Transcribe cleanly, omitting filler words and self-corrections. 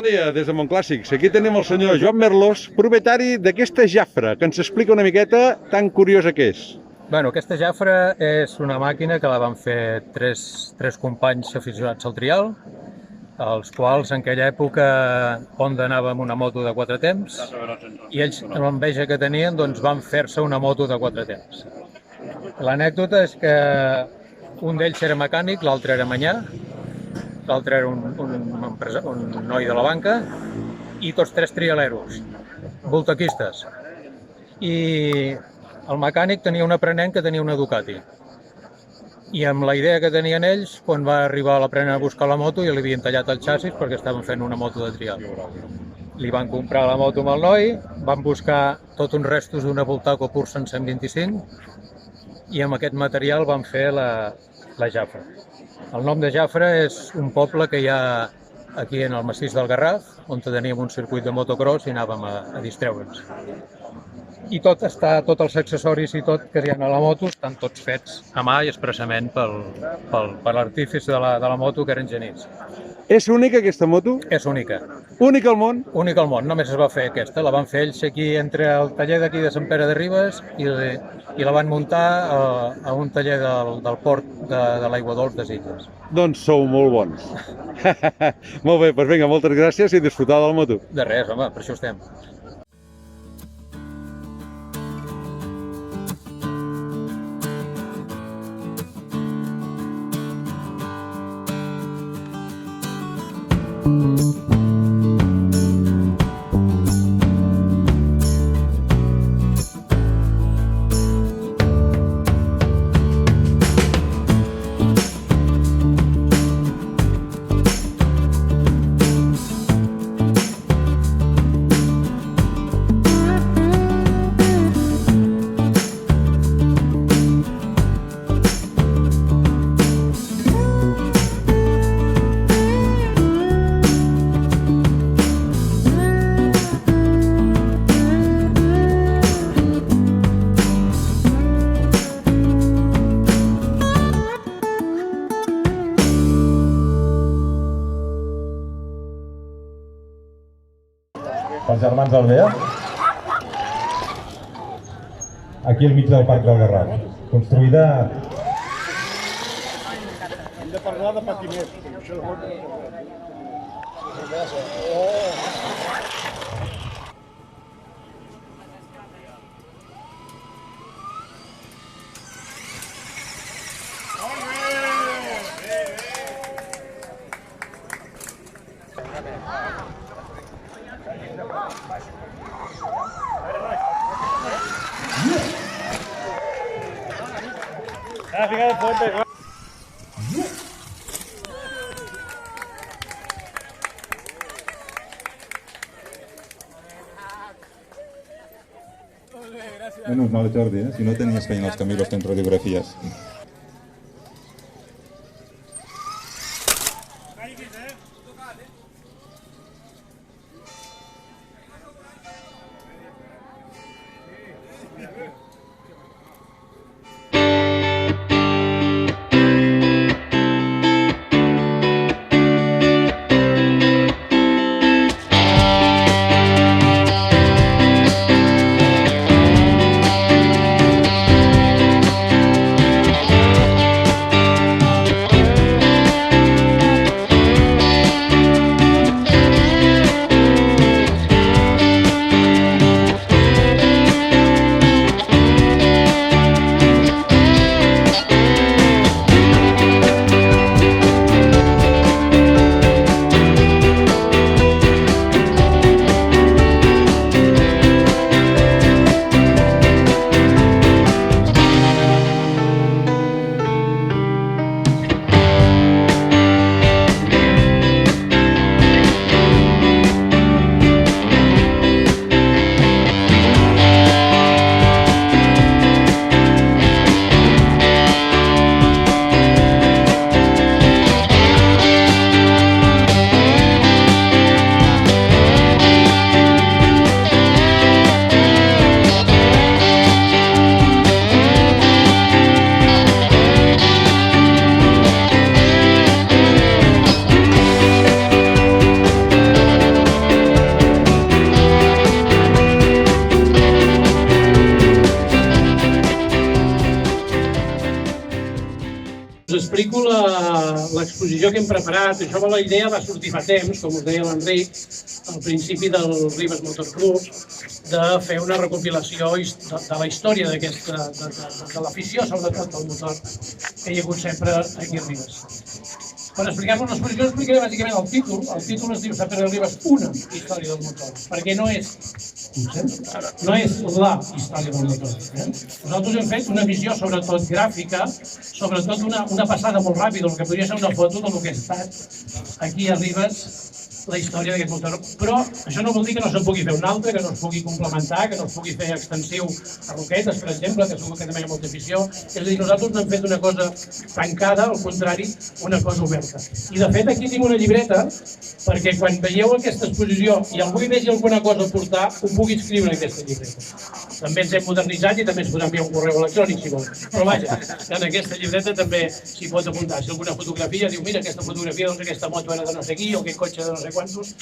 Bon dia, des de Montclàssics. Aquí tenim el senyor Joan Merlos, propietari d'aquesta Jafra, que ens explica una miqueta tan curiosa que és. Bueno, aquesta Jafra és una màquina que la van fer tres companys aficionats al trial, els quals en aquella època Honda anava amb una moto de 4 temps i ells, amb l'enveja que tenien, doncs van fer-se una moto de 4 temps. L'anècdota és que un d'ells era mecànic, l'altre era manyà, l'altre era un noi de la banca i tots tres trialeros, voltaquistes. I el mecànic tenia un aprenent que tenia una Ducati. I amb la idea que tenien ells, quan va arribar l'aprenent a buscar la moto, ja li havien tallat el xassis perquè estaven fent una moto de trial. Li van comprar la moto amb el noi, van buscar tots uns restos d'una Voltaco Pursen 125 i amb aquest material van fer la Jafra. El nom de Jafra és un poble que hi ha aquí en el massís del Garraf, on teníem un circuit de motocross i anàvem a distreure'ns. I tots els accessoris i tot que hi ha a la moto estan tots fets a mà i expressament per l'artífice de la moto, que eren genís. És única aquesta moto? És única. Única al món? Única al món, només es va fer aquesta. La van fer ells aquí entre el taller d'aquí de Sant Pere de Ribes i la van muntar a un taller del port de l'Aigua Dols de Sitges. Doncs sou molt bons. Molt bé, doncs vinga, moltes gràcies i disfrutar de la moto. De res, home, per això estem. Els germans Alvea, aquí al mig del Parc del Garraf, construïda... Hem de parlar de patinets, això és molt... Menos mal, Jordi, si no tenies feina els Camilos fent radiografies. l'exposició que hem preparat, la idea va sortir fa temps, com us deia l'Enric, al principi del Ribes Motor Club, de fer una recopilació de la història de l'afició, sobretot del motor, que hi ha hagut sempre aquí a Ribes. Per explicar-vos l'exposició explicaré bàsicament el títol. El títol es diu San Pere de Ribes, una història del motor, perquè no és la història del motor. Nosaltres hem fet una visió sobretot gràfica, sobretot una passada molt ràpida, el que podria ser una foto del que ha estat aquí a Ribes la història d'aquest motor. Però això no vol dir que no se'n pugui fer un altre, que no es pugui complementar, que no es pugui fer extensiu a Roquetes, per exemple, que segur que també hi ha molta afició. És a dir, nosaltres no hem fet una cosa tancada, al contrari, una cosa oberta. I de fet aquí tinc una llibreta perquè quan veieu aquesta exposició i algú hi vegi alguna cosa a portar, ho pugui escriure en aquesta llibreta. També ens hem modernitzat i també es podrà enviar un correu electrònic, si vol. Però vaja, en aquesta llibreta també s'hi pot apuntar. Si alguna fotografia diu, mira, aquesta fotografia, doncs aquesta moto era de no sé qui, o aquest cotxe de no sé quantos.